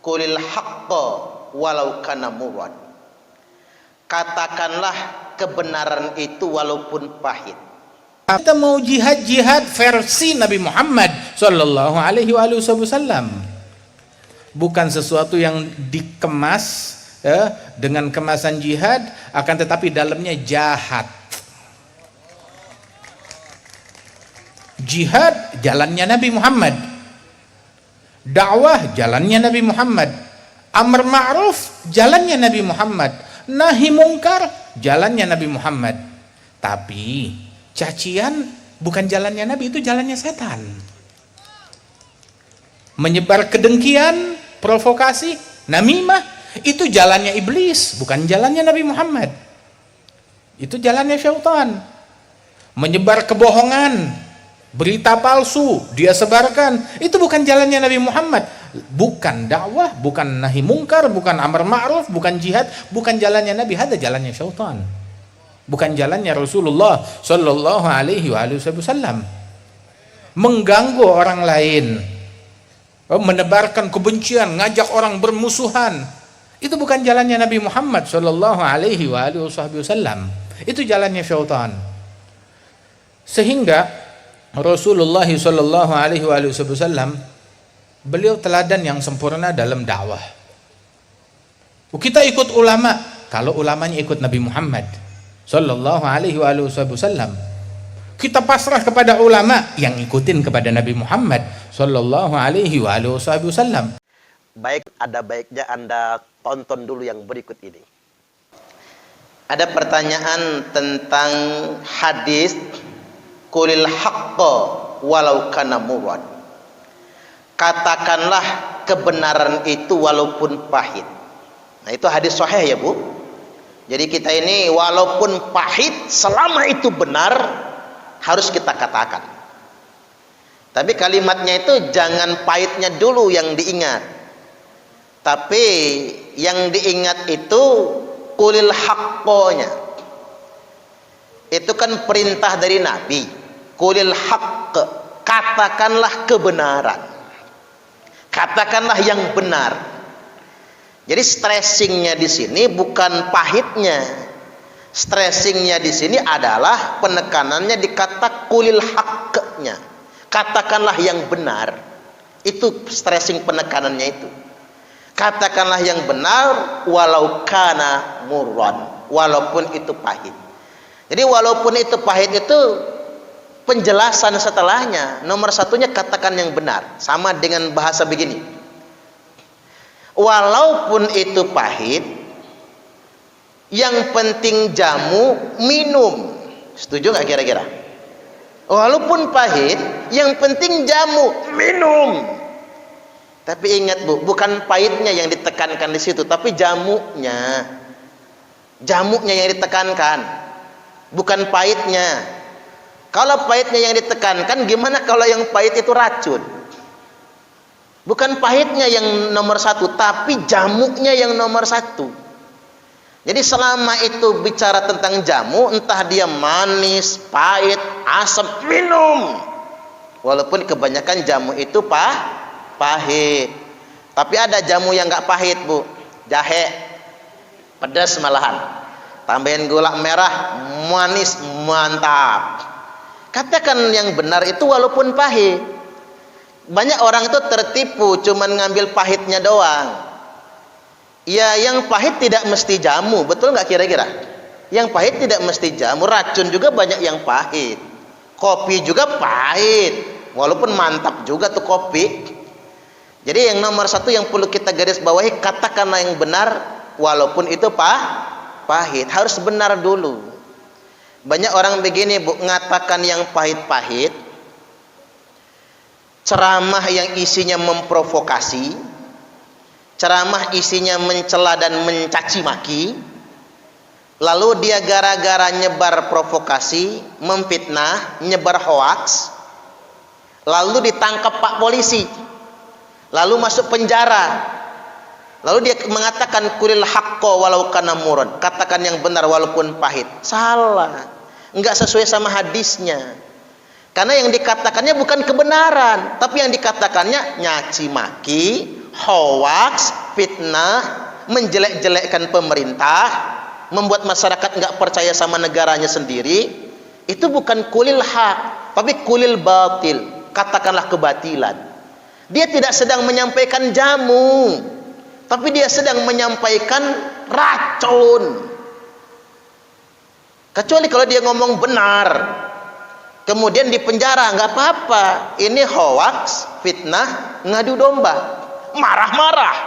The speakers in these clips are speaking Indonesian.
Qulil haqqa walau kana murran. Katakanlah kebenaran itu walaupun pahit. Kita mau jihad versi Nabi Muhammad sallallahu alaihi wasallam. Bukan sesuatu yang dikemas dengan kemasan jihad, akan tetapi dalamnya jahat. Jihad jalannya Nabi Muhammad, dakwah jalannya Nabi Muhammad, amar ma'ruf jalannya Nabi Muhammad, nahi mungkar jalannya Nabi Muhammad. Tapi cacian bukan jalannya Nabi, itu jalannya setan. Menyebar kedengkian, provokasi, namimah, itu jalannya iblis, bukan jalannya Nabi Muhammad. Itu jalannya syaitan. Menyebar kebohongan, berita palsu dia sebarkan, itu bukan jalannya Nabi Muhammad. Bukan dakwah, bukan nahi mungkar, bukan amar ma'ruf, bukan jihad, bukan jalannya Nabi, ada jalannya syaitan. Bukan jalannya Rasulullah sallallahu alaihi wasallam. Mengganggu orang lain, menebarkan kebencian, ngajak orang bermusuhan, itu bukan jalannya Nabi Muhammad sallallahu alaihi wasallam. Itu jalannya syaitan. Sehingga Rasulullah sallallahu alaihi wasallam beliau teladan yang sempurna dalam dakwah. Kita ikut ulama kalau ulamanya ikut Nabi Muhammad sallallahu alaihi wasallam. Kita pasrah kepada ulama yang ikutin kepada Nabi Muhammad sallallahu alaihi wasallam. Baik, ada baiknya Anda tonton dulu yang berikut ini. Ada pertanyaan tentang hadis qulil haqqa walau kana murran. Katakanlah kebenaran itu walaupun pahit. Nah, itu hadis sahih ya, Bu. Jadi kita ini walaupun pahit, selama itu benar harus kita katakan. Tapi kalimatnya itu jangan pahitnya dulu yang diingat, tapi yang diingat itu qulil haqqonya. Itu kan perintah dari Nabi. Qulil haqq, katakanlah kebenaran, katakanlah yang benar. Jadi stressingnya di sini bukan pahitnya, stressingnya di sini adalah penekanannya di kata qulil haqqnya, katakanlah yang benar. Itu stressing penekanannya itu. Katakanlah yang benar walau kana murran, walaupun itu pahit. Jadi walaupun itu pahit itu penjelasan setelahnya. Nomor satunya katakan yang benar. Sama dengan bahasa begini. Walaupun itu pahit, yang penting jamu minum. Setuju nggak kira-kira? Walaupun pahit, yang penting jamu minum. Tapi ingat, Bu, bukan pahitnya yang ditekankan di situ, tapi jamunya. Jamunya yang ditekankan, bukan pahitnya. Kalau pahitnya yang ditekankan, gimana kalau yang pahit itu racun? Bukan pahitnya yang nomor satu, tapi jamunya yang nomor satu. Jadi selama itu bicara tentang jamu, entah dia manis, pahit, asam, minum. Walaupun kebanyakan jamu itu pahit. Tapi ada jamu yang nggak pahit, Bu. Jahe, pedas malahan. Tambahin gula merah, manis, mantap. Katakan yang benar itu walaupun pahit. Banyak orang itu tertipu, cuman ngambil pahitnya doang. Ya, yang pahit tidak mesti jamu, betul nggak kira-kira? Yang pahit tidak mesti jamu, racun juga banyak yang pahit. Kopi juga pahit, walaupun mantap juga tuh kopi. Jadi yang nomor satu yang perlu kita garis bawahi, katakanlah yang benar, walaupun itu pahit, harus benar dulu. Banyak orang begini, Bu, ngatakan yang pahit-pahit. Ceramah yang isinya memprovokasi, ceramah isinya mencela dan mencaci maki, lalu dia gara-gara nyebar provokasi, memfitnah, nyebar hoaks, lalu ditangkap Pak polisi, lalu masuk penjara, lalu dia mengatakan qulil haqqo walau kana murran, katakan yang benar walaupun pahit. Salah, enggak sesuai sama hadisnya. Karena yang dikatakannya bukan kebenaran, tapi yang dikatakannya nyaci maki, hoax, fitnah, menjelek-jelekkan pemerintah, membuat masyarakat nggak percaya sama negaranya sendiri, itu bukan kulil hak, tapi kulil batil, katakanlah kebatilan. Dia tidak sedang menyampaikan jamu, tapi dia sedang menyampaikan racun. Kecuali kalau dia ngomong benar, kemudian dipenjara, nggak apa-apa. Ini hoax, fitnah, ngadu domba, marah-marah,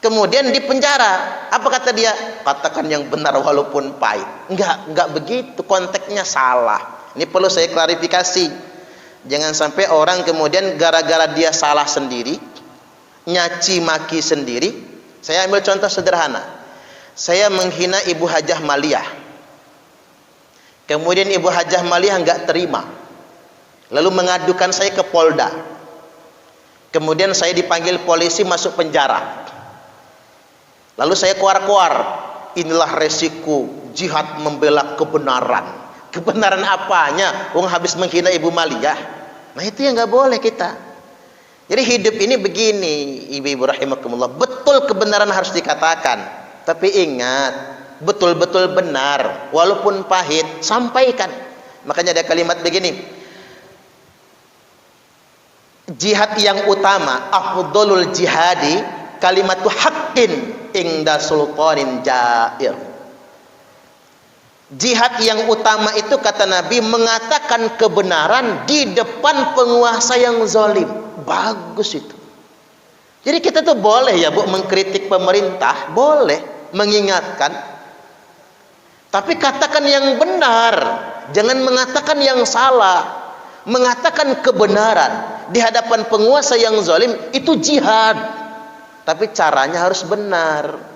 kemudian dipenjara. Apa kata dia? Katakan yang benar walaupun pahit. Enggak begitu, konteksnya salah. Ini perlu saya klarifikasi. Jangan sampai orang kemudian gara-gara dia salah sendiri, nyaci maki sendiri. Saya ambil contoh sederhana. Saya menghina Ibu Hajah Maliyah, kemudian Ibu Hajah Maliyah enggak terima, lalu mengadukan saya ke Polda. Kemudian saya dipanggil polisi, masuk penjara. Lalu saya kuar-kuar, inilah resiko jihad membela kebenaran. Kebenaran apanya? Wong habis menghina Ibu Maliyah. Nah itu yang nggak boleh kita. Jadi hidup ini begini, ibu-ibu rahimakumullah. Betul kebenaran harus dikatakan, tapi ingat, betul-betul benar, walaupun pahit, sampaikan. Makanya ada kalimat begini, jihad yang utama, afdolul jihadi kalimatu haqqin ingda sultanin jair. Jihad yang utama itu, kata Nabi, mengatakan kebenaran di depan penguasa yang zalim. Bagus itu. Jadi kita tuh boleh ya Bu mengkritik pemerintah, boleh mengingatkan, tapi katakan yang benar, jangan mengatakan yang salah. Mengatakan kebenaran di hadapan penguasa yang zalim itu jihad, tapi caranya harus benar.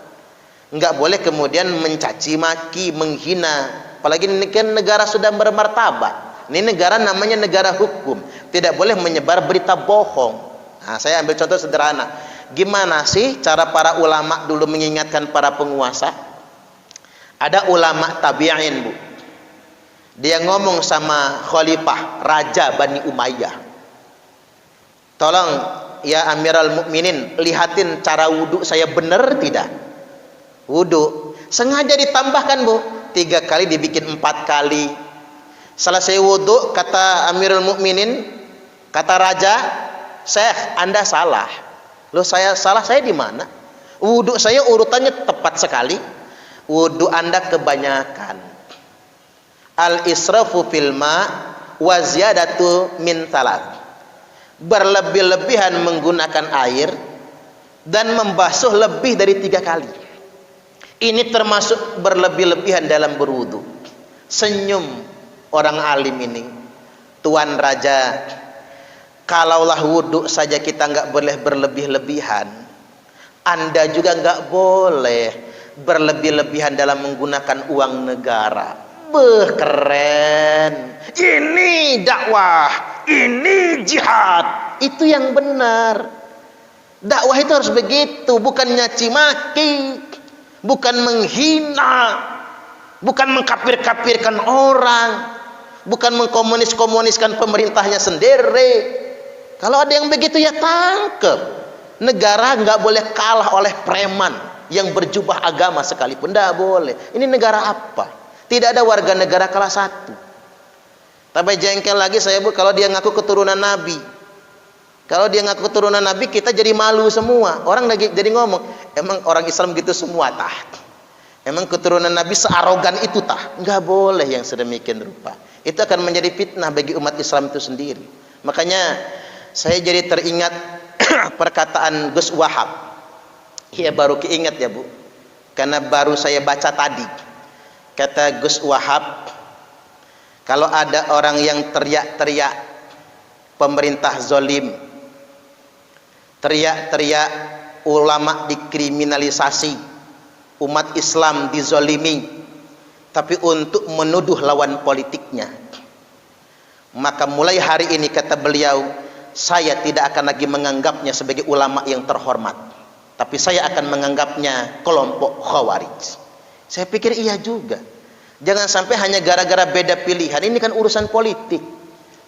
Enggak boleh kemudian mencaci maki, menghina. Apalagi ini kan negara sudah bermartabat. Ini negara namanya negara hukum. Tidak boleh menyebar berita bohong. Nah, saya ambil contoh sederhana. Gimana sih cara para ulama dulu mengingatkan para penguasa? Ada ulama tabi'in, Bu. Dia ngomong sama khalifah, raja Bani Umayyah. Tolong ya Amirul Mukminin, lihatin cara wudhu saya benar tidak? Wudhu sengaja ditambahkan, Bu, 3 kali dibikin 4 kali. Selesai wudhu, kata Amirul Mukminin, kata raja, Syekh, Anda salah. Loh, saya salah, saya di mana? Wudhu saya urutannya tepat sekali. Wudhu Anda kebanyakan. Al israfu fil ma wa ziyadatu min thalath. Berlebih-lebihan menggunakan air dan membasuh lebih dari 3 kali. Ini termasuk berlebih-lebihan dalam berwudu. Senyum orang alim ini, Tuan Raja, kalaulah wudu saja kita nggak boleh berlebih-lebihan, Anda juga nggak boleh berlebih-lebihan dalam menggunakan uang negara. Beh, keren. Ini dakwah, ini jihad. Itu yang benar. Dakwah itu harus begitu, bukan nyaci maki, bukan menghina, bukan mengkafir-kafirkan orang, bukan mengkomunis-komuniskan pemerintahnya sendiri. Kalau ada yang begitu ya tangkep. Negara nggak boleh kalah oleh preman yang berjubah agama sekalipun, nggak boleh. Ini negara apa? Tidak ada warga negara kelas 1. Tapi jengkel lagi saya, Bu, kalau dia ngaku keturunan Nabi. Kalau dia ngaku keturunan Nabi, kita jadi malu semua. Orang lagi jadi ngomong, emang orang Islam gitu semua tah? Emang keturunan Nabi searogan itu tah? Enggak boleh yang sedemikian rupa. Itu akan menjadi fitnah bagi umat Islam itu sendiri. Makanya saya jadi teringat perkataan Gus Wahab. Iya, baru keinget ya, Bu. Karena baru saya baca tadi. Kata Gus Wahab, kalau ada orang yang teriak-teriak pemerintah zalim, teriak-teriak ulama dikriminalisasi, umat Islam dizalimi, tapi untuk menuduh lawan politiknya, maka mulai hari ini, kata beliau, saya tidak akan lagi menganggapnya sebagai ulama yang terhormat, tapi saya akan menganggapnya kelompok khawarij. Saya pikir iya juga. Jangan sampai hanya gara-gara beda pilihan. Ini kan urusan politik.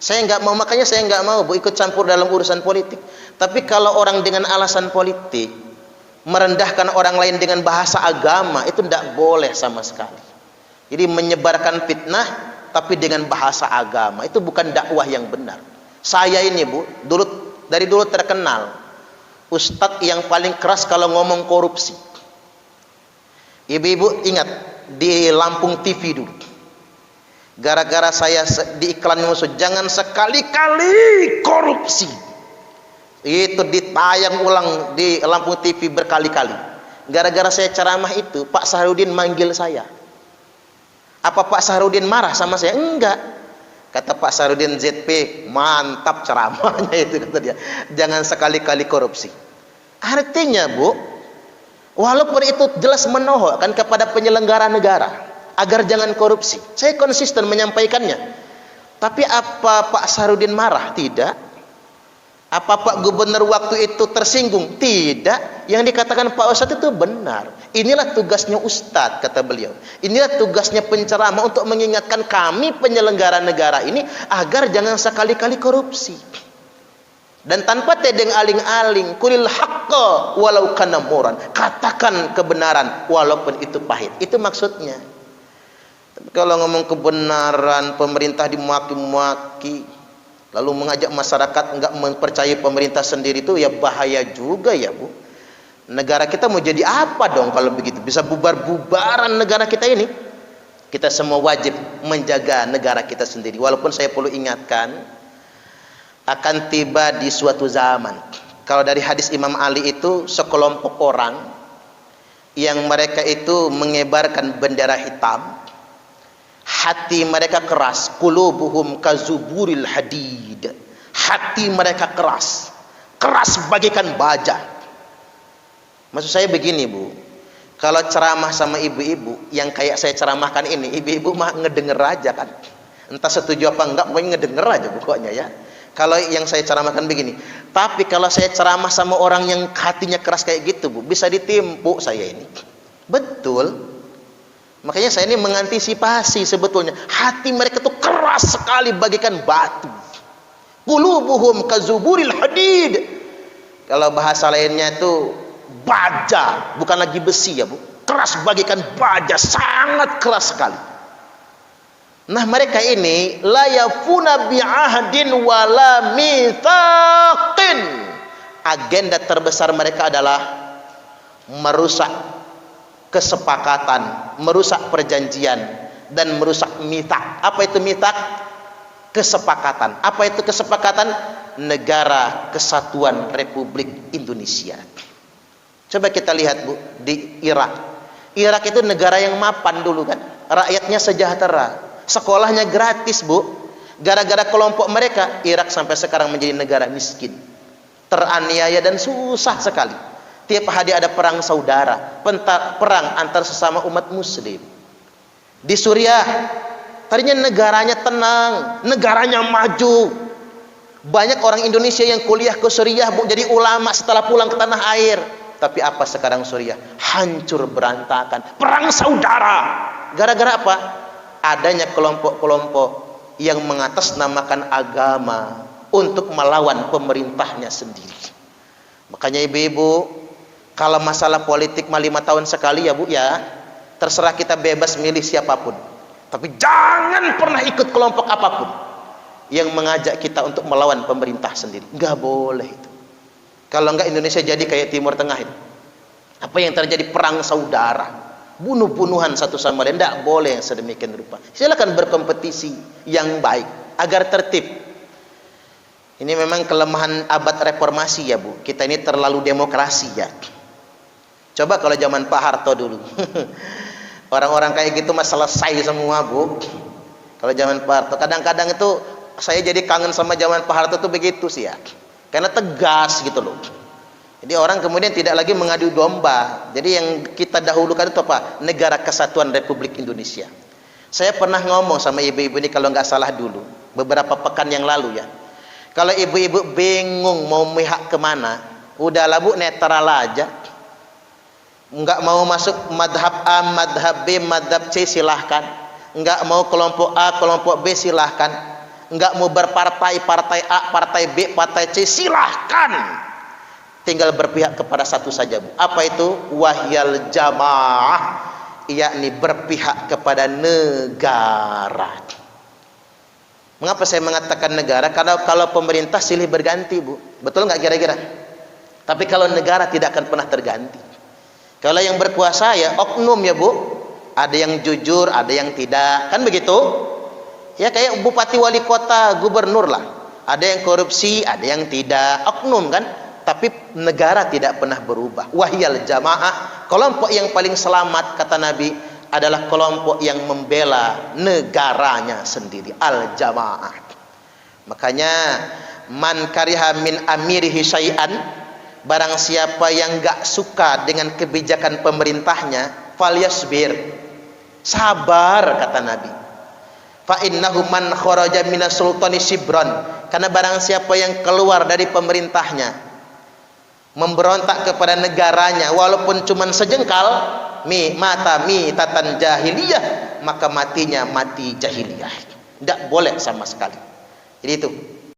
Saya nggak mau, makanya saya nggak mau Bu ikut campur dalam urusan politik. Tapi kalau orang dengan alasan politik merendahkan orang lain dengan bahasa agama, itu tidak boleh sama sekali. Jadi menyebarkan fitnah tapi dengan bahasa agama itu bukan dakwah yang benar. Saya ini Bu, dari dulu terkenal ustadz yang paling keras kalau ngomong korupsi. Ibu-ibu ingat di Lampung TV dulu, gara-gara saya di iklan musuh, jangan sekali-kali korupsi, itu ditayang ulang di Lampung TV berkali-kali. Gara-gara saya ceramah itu, Pak Saharudin manggil saya. Apa Pak Saharudin marah sama saya? Enggak. Kata Pak Saharudin, ZP mantap ceramahnya itu, kata dia, jangan sekali-kali korupsi. Artinya Bu, walaupun itu jelas menohokkan kepada penyelenggara negara agar jangan korupsi, saya konsisten menyampaikannya. Tapi apa Pak Saharudin marah? Tidak. Apa Pak Gubernur waktu itu tersinggung? Tidak. Yang dikatakan Pak Ustadz itu benar. Inilah tugasnya Ustadz, kata beliau. Inilah tugasnya penceramah untuk mengingatkan kami penyelenggara negara ini agar jangan sekali-kali korupsi. Dan tanpa tedeng aling-aling, kulil haqqa walau kana muran. Katakan kebenaran walaupun itu pahit. Itu maksudnya. Tapi kalau ngomong kebenaran, pemerintah dimaki-maki, lalu mengajak masyarakat enggak mempercayai pemerintah sendiri, itu ya bahaya juga ya Bu. Negara kita mau jadi apa dong kalau begitu? Bisa bubar-bubaran negara kita ini. Kita semua wajib menjaga negara kita sendiri. Walaupun saya perlu ingatkan, akan tiba di suatu zaman, kalau dari hadis Imam Ali itu, sekelompok orang yang mereka itu mengibarkan bendera hitam, hati mereka keras, qulubuhum kazuburil hadid, hati mereka keras bagaikan baja. Maksud saya begini Bu, kalau ceramah sama ibu-ibu yang kayak saya ceramahkan ini, ibu-ibu mah ngedenger aja kan, entah setuju apa enggak, pokoknya ngedenger aja pokoknya ya. Kalau yang saya ceramahkan begini. Tapi kalau saya ceramah sama orang yang hatinya keras kayak gitu Bu, bisa ditimpu saya ini. Betul. Makanya saya ini mengantisipasi sebetulnya. Hati mereka tuh keras sekali bagaikan batu. Qulubuhum kazuburil hadid. Kalau bahasa lainnya itu baja, bukan lagi besi ya Bu. Keras bagaikan baja, sangat keras sekali. Nah mereka ini la yafuna bi'ahdin wala mitsaqin. Agenda terbesar mereka adalah merusak kesepakatan, merusak perjanjian, dan merusak mitsaq. Apa itu mitsaq? Kesepakatan. Apa itu kesepakatan? Negara Kesatuan Republik Indonesia. Coba kita lihat Bu, di Irak. Irak itu negara yang mapan dulu kan, rakyatnya sejahtera, sekolahnya gratis Bu. Gara-gara kelompok mereka, Irak sampai sekarang menjadi negara miskin, teraniaya dan susah sekali. Tiap hari ada perang saudara, perang antar sesama umat muslim. Di Suriah, tadinya negaranya tenang, negaranya maju. Banyak orang Indonesia yang kuliah ke Suriah Bu, jadi ulama setelah pulang ke tanah air. Tapi apa sekarang Suriah? Hancur berantakan, perang saudara. Gara-gara apa? Adanya kelompok-kelompok yang mengatasnamakan agama untuk melawan pemerintahnya sendiri. Makanya ibu-ibu, kalau masalah politik 5 tahun sekali ya Bu ya, terserah kita bebas milih siapapun. Tapi jangan pernah ikut kelompok apapun yang mengajak kita untuk melawan pemerintah sendiri. Enggak boleh itu. Kalau enggak Indonesia jadi kayak Timur Tengah itu. Apa yang terjadi? Perang saudara, bunuh-bunuhan satu sama lain. Tidak boleh yang sedemikian rupa. Silakan berkompetisi yang baik agar tertib. Ini memang kelemahan abad reformasi ya Bu. Kita ini terlalu demokrasi ya. Coba kalau zaman Pak Harto dulu, orang-orang kayak gitu mah selesai semua Bu. Kalau zaman Pak Harto, kadang-kadang itu saya jadi kangen sama zaman Pak Harto tuh begitu sih ya. Karena tegas gitu loh. Jadi orang kemudian tidak lagi mengadu domba. Jadi yang kita dahulukan itu apa? Negara Kesatuan Republik Indonesia. Saya pernah ngomong sama ibu-ibu ini kalau nggak salah dulu, beberapa pekan yang lalu ya. Kalau ibu-ibu bingung mau mihak kemana, udahlah Bu, netral aja. Nggak mau masuk madhab A, madhab B, madhab C, silahkan. Nggak mau kelompok A, kelompok B, silahkan. nggak mau berpartai, partai A, partai B, partai C, silahkan. Tinggal berpihak kepada satu saja, Bu. Apa itu? Wahyal jamaah, yakni berpihak kepada negara. Mengapa saya mengatakan negara? Karena kalau pemerintah silih berganti, Bu. Betul nggak kira-kira? Tapi kalau negara tidak akan pernah terganti. Kalau yang berkuasa ya oknum ya, Bu. Ada yang jujur, ada yang tidak. Kan begitu? Ya kayak bupati, wali kota, gubernur lah. Ada yang korupsi, ada yang tidak. Oknum kan? Tapi negara tidak pernah berubah. Wahyal jamaah, kelompok yang paling selamat kata Nabi adalah kelompok yang membela negaranya sendiri. Al jamaah. Makanya man kariha min amirihi syai'an, barang siapa yang gak suka dengan kebijakan pemerintahnya, falyasbir, sabar kata Nabi. Fa innahu man kharaja minas sultani shibran, karena barang siapa yang keluar dari pemerintahnya memberontak kepada negaranya walaupun cuman sejengkal, tatan jahiliyah, maka matinya mati jahiliyah. Tidak boleh sama sekali. Jadi itu